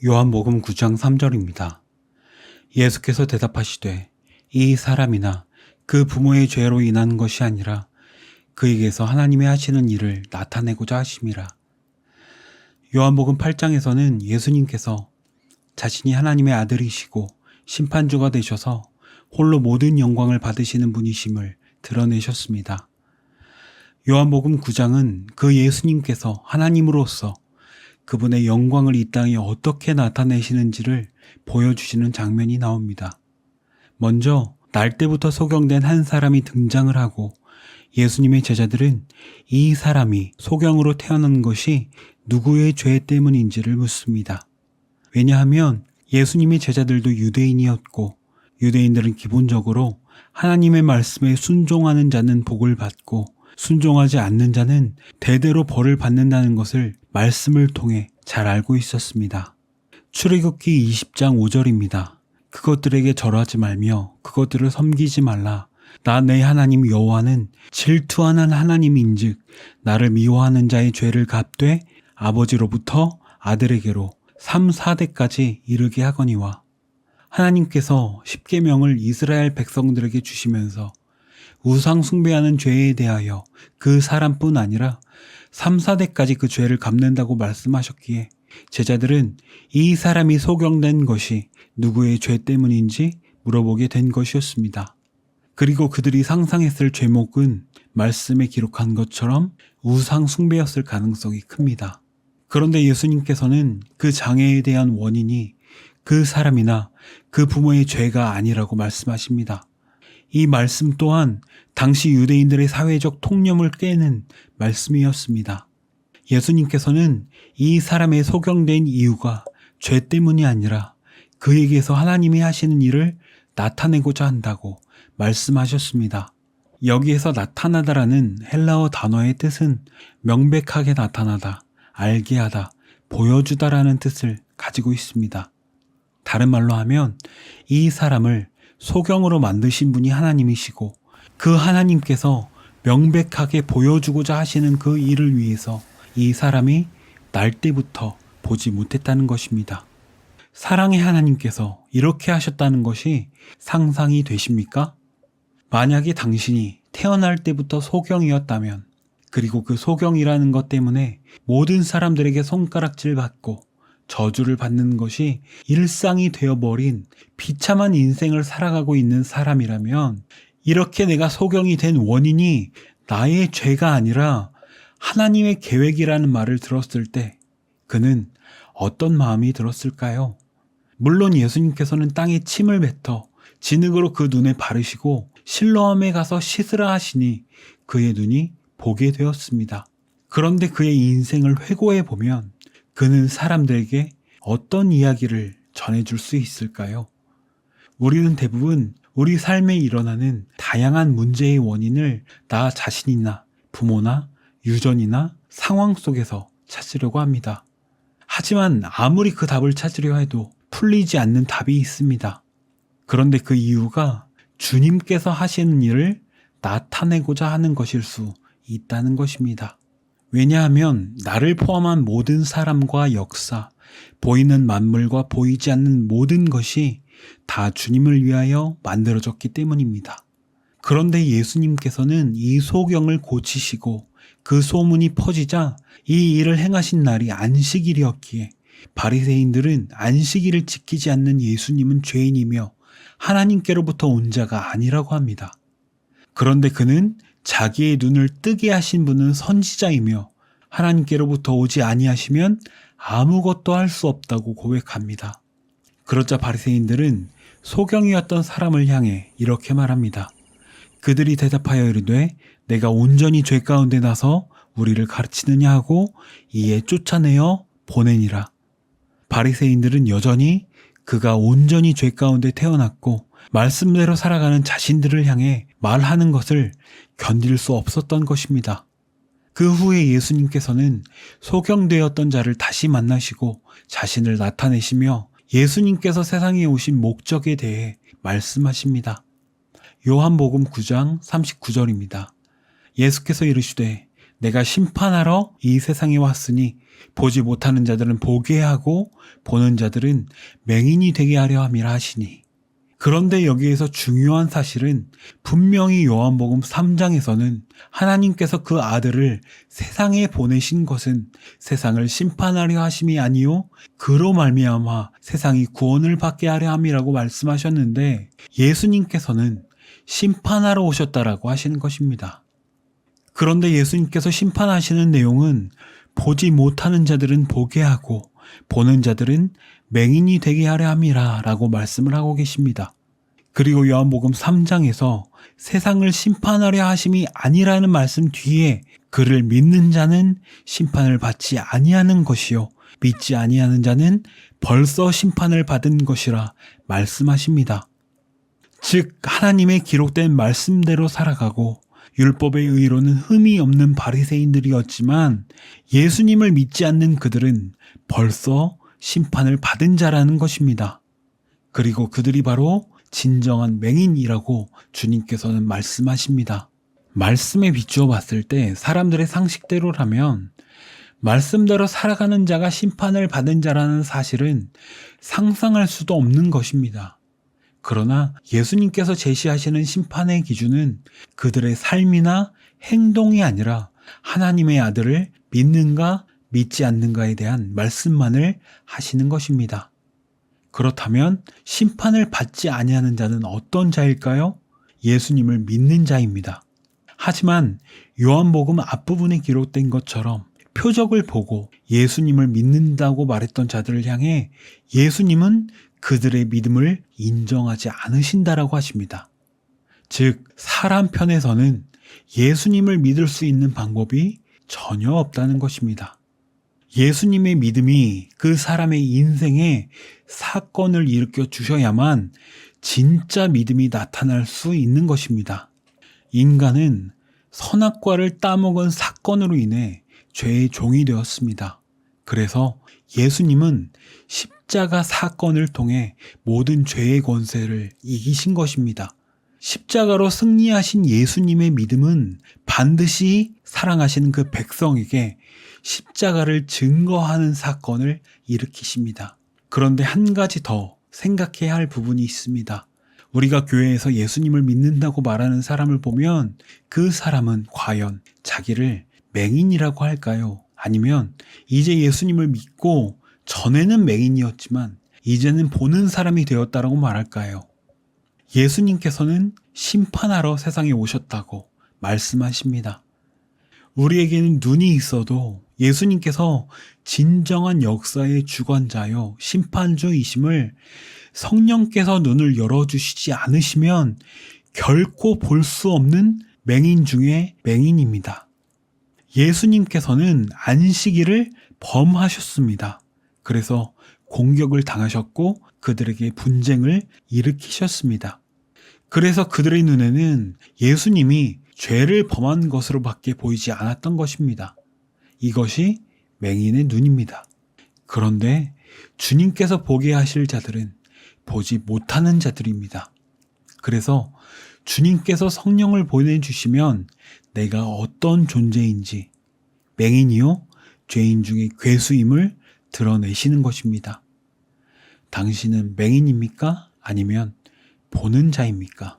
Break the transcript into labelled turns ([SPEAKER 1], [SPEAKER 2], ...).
[SPEAKER 1] 요한복음 9장 3절입니다. 예수께서 대답하시되 이 사람이나 그 부모의 죄로 인한 것이 아니라 그에게서 하나님의 하시는 일을 나타내고자 하심이라. 요한복음 8장에서는 예수님께서 자신이 하나님의 아들이시고 심판주가 되셔서 홀로 모든 영광을 받으시는 분이심을 드러내셨습니다. 요한복음 9장은 그 예수님께서 하나님으로서 그분의 영광을 이 땅에 어떻게 나타내시는지를 보여주시는 장면이 나옵니다. 먼저 날 때부터 소경된 한 사람이 등장을 하고 예수님의 제자들은 이 사람이 소경으로 태어난 것이 누구의 죄 때문인지를 묻습니다. 왜냐하면 예수님의 제자들도 유대인이었고 유대인들은 기본적으로 하나님의 말씀에 순종하는 자는 복을 받고 순종하지 않는 자는 대대로 벌을 받는다는 것을 말씀을 통해 잘 알고 있었습니다. 출애굽기 20장 5절입니다. 그것들에게 절하지 말며 그것들을 섬기지 말라. 나 내 하나님 여호와는 질투하는 하나님인즉 나를 미워하는 자의 죄를 갚되 아버지로부터 아들에게로 3, 4대까지 이르게 하거니와. 하나님께서 십계명을 이스라엘 백성들에게 주시면서 우상 숭배하는 죄에 대하여 그 사람뿐 아니라 3, 4대까지 그 죄를 갚는다고 말씀하셨기에 제자들은 이 사람이 소경된 것이 누구의 죄 때문인지 물어보게 된 것이었습니다. 그리고 그들이 상상했을 죄목은 말씀에 기록한 것처럼 우상 숭배였을 가능성이 큽니다. 그런데 예수님께서는 그 장애에 대한 원인이 그 사람이나 그 부모의 죄가 아니라고 말씀하십니다. 이 말씀 또한 당시 유대인들의 사회적 통념을 깨는 말씀이었습니다. 예수님께서는 이 사람의 소경된 이유가 죄 때문이 아니라 그에게서 하나님이 하시는 일을 나타내고자 한다고 말씀하셨습니다. 여기에서 나타나다라는 헬라어 단어의 뜻은 명백하게 나타나다, 알게 하다, 보여주다라는 뜻을 가지고 있습니다. 다른 말로 하면 이 사람을 소경으로 만드신 분이 하나님이시고 그 하나님께서 명백하게 보여주고자 하시는 그 일을 위해서 이 사람이 날 때부터 보지 못했다는 것입니다. 사랑의 하나님께서 이렇게 하셨다는 것이 상상이 되십니까? 만약에 당신이 태어날 때부터 소경이었다면 그리고 그 소경이라는 것 때문에 모든 사람들에게 손가락질 받고 저주를 받는 것이 일상이 되어버린 비참한 인생을 살아가고 있는 사람이라면 이렇게 내가 소경이 된 원인이 나의 죄가 아니라 하나님의 계획이라는 말을 들었을 때 그는 어떤 마음이 들었을까요? 물론 예수님께서는 땅에 침을 뱉어 진흙으로 그 눈에 바르시고 실로암에 가서 씻으라 하시니 그의 눈이 보게 되었습니다. 그런데 그의 인생을 회고해 보면 그는 사람들에게 어떤 이야기를 전해줄 수 있을까요? 우리는 대부분 우리 삶에 일어나는 다양한 문제의 원인을 나 자신이나 부모나 유전이나 상황 속에서 찾으려고 합니다. 하지만 아무리 그 답을 찾으려 해도 풀리지 않는 답이 있습니다. 그런데 그 이유가 주님께서 하시는 일을 나타내고자 하는 것일 수 있다는 것입니다. 왜냐하면 나를 포함한 모든 사람과 역사, 보이는 만물과 보이지 않는 모든 것이 다 주님을 위하여 만들어졌기 때문입니다. 그런데 예수님께서는 이 소경을 고치시고 그 소문이 퍼지자 이 일을 행하신 날이 안식일이었기에 바리새인들은 안식일을 지키지 않는 예수님은 죄인이며 하나님께로부터 온 자가 아니라고 합니다. 그런데 그는 자기의 눈을 뜨게 하신 분은 선지자이며 하나님께로부터 오지 아니하시면 아무것도 할 수 없다고 고백합니다. 그러자 바리새인들은 소경이었던 사람을 향해 이렇게 말합니다. 그들이 대답하여 이르되 내가 온전히 죄 가운데 나서 우리를 가르치느냐 하고 이에 쫓아내어 보내니라. 바리새인들은 여전히 그가 온전히 죄 가운데 태어났고 말씀대로 살아가는 자신들을 향해 말하는 것을 견딜 수 없었던 것입니다. 그 후에 예수님께서는 소경되었던 자를 다시 만나시고 자신을 나타내시며 예수님께서 세상에 오신 목적에 대해 말씀하십니다. 요한복음 9장 39절입니다. 예수께서 이르시되 내가 심판하러 이 세상에 왔으니 보지 못하는 자들은 보게 하고 보는 자들은 맹인이 되게 하려 함이라 하시니. 그런데 여기에서 중요한 사실은 분명히 요한복음 3장에서는 하나님께서 그 아들을 세상에 보내신 것은 세상을 심판하려 하심이 아니요 그로 말미암아 세상이 구원을 받게 하려 함이라고 말씀하셨는데, 예수님께서는 심판하러 오셨다라고 하시는 것입니다. 그런데 예수님께서 심판하시는 내용은 보지 못하는 자들은 보게 하고 보는 자들은 맹인이 되게 하려 함이라 라고 말씀을 하고 계십니다. 그리고 요한복음 3장에서 세상을 심판하려 하심이 아니라는 말씀 뒤에 그를 믿는 자는 심판을 받지 아니하는 것이요 믿지 아니하는 자는 벌써 심판을 받은 것이라 말씀하십니다. 즉 하나님의 기록된 말씀대로 살아가고 율법의 의로는 흠이 없는 바리새인들이었지만 예수님을 믿지 않는 그들은 벌써 심판을 받은 자라는 것입니다. 그리고 그들이 바로 진정한 맹인이라고 주님께서는 말씀하십니다. 말씀에 비추어 봤을 때 사람들의 상식대로라면 말씀대로 살아가는 자가 심판을 받은 자라는 사실은 상상할 수도 없는 것입니다. 그러나 예수님께서 제시하시는 심판의 기준은 그들의 삶이나 행동이 아니라 하나님의 아들을 믿는가 믿지 않는가에 대한 말씀만을 하시는 것입니다. 그렇다면 심판을 받지 아니하는 자는 어떤 자일까요? 예수님을 믿는 자입니다. 하지만 요한복음 앞부분에 기록된 것처럼 표적을 보고 예수님을 믿는다고 말했던 자들을 향해 예수님은 그들의 믿음을 인정하지 않으신다라고 하십니다. 즉 사람 편에서는 예수님을 믿을 수 있는 방법이 전혀 없다는 것입니다. 예수님의 믿음이 그 사람의 인생에 사건을 일으켜 주셔야만 진짜 믿음이 나타날 수 있는 것입니다. 인간은 선악과를 따먹은 사건으로 인해 죄의 종이 되었습니다. 그래서 예수님은 십자가 사건을 통해 모든 죄의 권세를 이기신 것입니다. 십자가로 승리하신 예수님의 믿음은 반드시 사랑하시는 그 백성에게 십자가를 증거하는 사건을 일으키십니다. 그런데 한 가지 더 생각해야 할 부분이 있습니다. 우리가 교회에서 예수님을 믿는다고 말하는 사람을 보면 그 사람은 과연 자기를 맹인이라고 할까요? 아니면 이제 예수님을 믿고 전에는 맹인이었지만 이제는 보는 사람이 되었다라고 말할까요? 예수님께서는 심판하러 세상에 오셨다고 말씀하십니다. 우리에게는 눈이 있어도 예수님께서 진정한 역사의 주관자요 심판주이심을 성령께서 눈을 열어주시지 않으시면 결코 볼 수 없는 맹인 중에 맹인입니다. 예수님께서는 안식일을 범하셨습니다. 그래서 공격을 당하셨고 그들에게 분쟁을 일으키셨습니다. 그래서 그들의 눈에는 예수님이 죄를 범한 것으로밖에 보이지 않았던 것입니다. 이것이 맹인의 눈입니다. 그런데 주님께서 보게 하실 자들은 보지 못하는 자들입니다. 그래서 주님께서 성령을 보내주시면 내가 어떤 존재인지 맹인이요 죄인 중에 괴수임을 드러내시는 것입니다. 당신은 맹인입니까? 아니면 보는 자입니까?